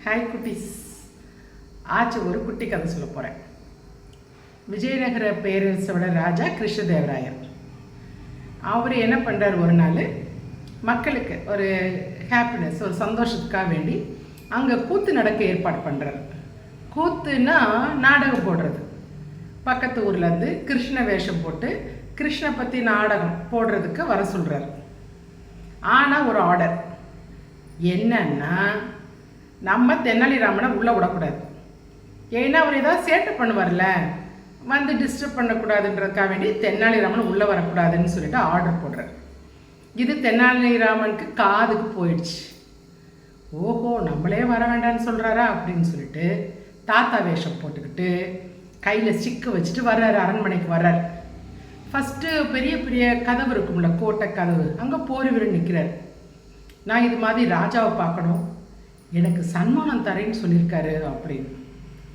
Hi குட்டீஸ். ஆச்சு ஒரு குட்டி கதை சொல்ல போகிறேன். விஜயநகர பேரரசோட ராஜா கிருஷ்ணதேவராயர். அவர் என்ன பண்ணுறார், ஒரு நாள் மக்களுக்கு ஒரு ஹாப்பினஸ், ஒரு சந்தோஷத்துக்காக வேண்டி அங்கே கூத்து நடக்க ஏற்பாடு பண்ணுறார். கூத்துன்னா நாடகம் போடுறது. பக்கத்து ஊர்லேருந்து கிருஷ்ண வேஷம் போட்டு கிருஷ்ண பற்றி நாடகம் போடுறதுக்கு வர சொல்கிறார். ஆனால் ஒரு ஆர்டர் என்னன்னா, நம்ம தெனாலிராமனை உள்ளே விடக்கூடாது. ஏன்னா அவர் ஏதாவது சேட்டை பண்ணுவார்ல, வந்து டிஸ்டர்ப் பண்ணக்கூடாதுன்றதுக்காக வேண்டி தெனாலிராமன் உள்ளே வரக்கூடாதுன்னு சொல்லிட்டு ஆர்டர் போடுறார். இது தெனாலிராமனுக்கு காதுக்கு போயிடுச்சு. ஓஹோ, நம்மளே வர வேண்டாம்னு சொல்கிறாரா அப்படின்னு சொல்லிட்டு தாத்தா வேஷம் போட்டுக்கிட்டு கையில் ஸ்டிக்கு வச்சுட்டு வர்றாரு. அரண்மனைக்கு வர்றார். ஃபஸ்ட்டு பெரிய பெரிய கதவு இருக்கும்ல, கோட்டை கதவு, அங்கே போர் வீரன் நிற்கிறார். நான் இது மாதிரி ராஜாவை பார்க்கணும், எனக்கு சன்மானம் தரேன்னு சொல்லியிருக்காரு அப்படின்னு.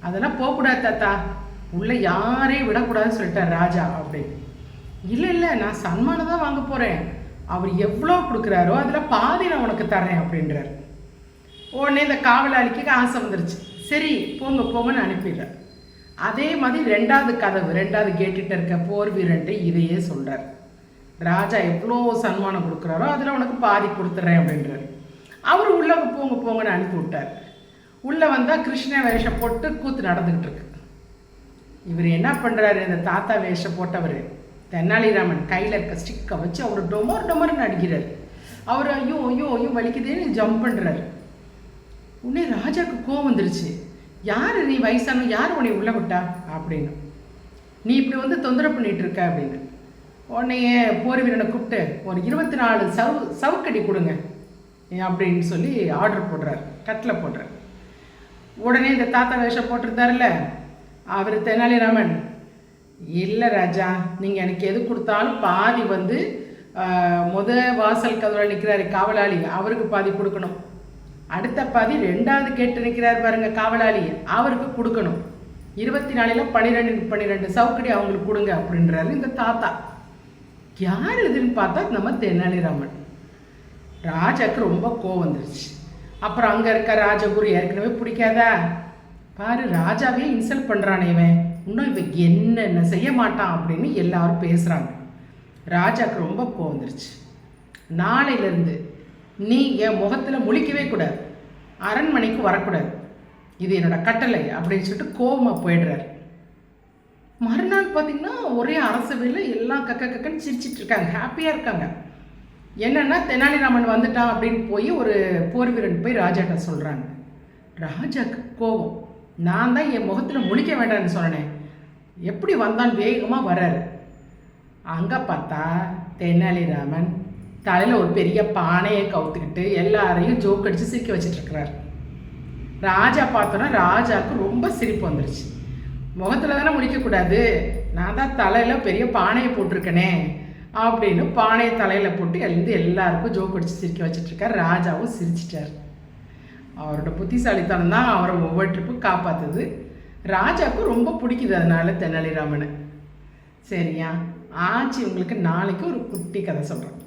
அதெல்லாம் போகக்கூடாது தாத்தா, உள்ளே யாரையும் விடக்கூடாதுன்னு சொல்லிட்டார் ராஜா அப்படின்னு. இல்லை நான் சன்மானம் தான் வாங்க போகிறேன், அவர் எவ்வளோ கொடுக்குறாரோ அதில் பாதி நான் உனக்கு தரேன் அப்படின்றார். உடனே இந்த காவலாளிக்கு ஆசை வந்துருச்சு. சரி போங்கன்னு அனுப்பிடுறார். அதே மாதிரி ரெண்டாவது கதவு, ரெண்டாவது கேட்டுகிட்ட இருக்க போர் வீரன்ட்டு இதையே சொல்கிறார். ராஜா எவ்வளோ சன்மானம் கொடுக்குறாரோ அதில் உனக்கு பாதி கொடுத்துட்றேன் அப்படின்றார். அவர் உள்ளே போங்கன்னு அனுப்பி விட்டார். உள்ளே வந்தால் கிருஷ்ண வேஷம் போட்டு கூத்து நடந்துக்கிட்டு இருக்கு. இவர் என்ன பண்ணுறாரு, இந்த தாத்தா வேஷம் போட்டவர் தெனாலிராமன் கையில் இருக்க ஸ்டிக்கை வச்சு அவர் டொமர்னு அடிக்கிறார். அவர் ஐயோ வலிக்குதேன்னு ஜம்ப் பண்ணுறாரு. உடனே ராஜாவுக்கு கோவம் வந்துருச்சு. யார் நீ, வயசான யார் உன்னை உள்ளே விட்டா அப்படின்னு, நீ இப்படி வந்து தொந்தரவு பண்ணிகிட்டு இருக்க அப்படின்னு. உடனே போர் வீரனை கூப்பிட்டு ஒரு 24 சவுக்கடி கொடுங்க அப்படின்னு சொல்லி ஆர்டர் போடுறார், கட்டில் போடுறார். உடனே இந்த தாத்தா வேஷம் போட்டிருந்தார்ல அவர் தெனாலிராமன், இல்லை ராஜா, நீங்கள் எனக்கு எது கொடுத்தாலும் பாதி வந்து வாசல் கதவுல நிற்கிறாரு காவலாளி, அவருக்கு பாதி கொடுக்கணும். அடுத்த பாதி ரெண்டாவது கேட்டு நிற்கிறார் பாருங்க காவலாளி, அவருக்கு கொடுக்கணும். 24ல் 12 சவுக்கடி அவங்களுக்கு கொடுங்க அப்படின்றாரு இந்த தாத்தா. யார் இதுன்னு பார்த்தா நம்ம தெனாலிராமன். ராஜாவுக்கு ரொம்ப கோவம் வந்துருச்சு. அப்புறம் அங்கே இருக்க ராஜகுரு ஏற்கனவே பிடிக்காதா, பாரு ராஜாவே இன்சல்ட் பண்ணுறானே இவன், இன்னும் இவன் என்னென்ன செய்ய மாட்டான் அப்படின்னு எல்லாரும் பேசுகிறாங்க. ராஜாவுக்கு ரொம்ப கோவம் வந்துருச்சு. நாளையிலேருந்து நீ என் முகத்தில் முழிக்கவே கூடாது, அரண்மனைக்கு வரக்கூடாது, இது என்னோட கட்டளை அப்படின்னு சொல்லிட்டு கோவமாக போயிடுறாரு. மறுநாள் பார்த்திங்கன்னா ஒரே அரசவையில் எல்லாம் கக்கன்னு சிரிச்சிட்டு இருக்காங்க, ஹாப்பியாக இருக்காங்க. என்னென்னா தெனாலிராமன் வந்துட்டான் அப்படின்னு போய் ஒரு போர் வீரன் போய் ராஜாட்ட சொல்கிறாங்க. ராஜாவுக்கு கோபம், நான் தான் என் முகத்தில் முழிக்க வேண்டாம்னு சொன்னேன், எப்படி வந்தான் வேகமாக வர்றாரு. அங்கே பார்த்தா தெனாலிராமன் தலையில் ஒரு பெரிய பானையை கவுத்துக்கிட்டு எல்லாரையும் ஜோக் அடித்து சிரிக்க வச்சிட்ருக்கிறார். ராஜா பார்த்தோன்னா ராஜாவுக்கு ரொம்ப சிரிப்பு வந்துருச்சு. முகத்தில் தானே முழிக்கக்கூடாது, நான் தான் தலையில் பெரிய பானையை போட்டிருக்கனே அப்படின்னு பானையை தலையில் போட்டு எல்லாருக்கும் ஜோக் அடித்து சிரிக்க வச்சிட்ருக்கார். ராஜாவும் சிரிச்சிட்டார். அவரோட புத்திசாலித்தனம் தான் அவரை ஒவ்வொரு ட்ரிப்பும் காப்பாற்றுது. ராஜாவுக்கும் ரொம்ப பிடிக்குது அதனால தெனாலிராமனை. சரியா ஆச்சு, உங்களுக்கு நாளைக்கு ஒரு குட்டி கதை சொல்கிறேன்.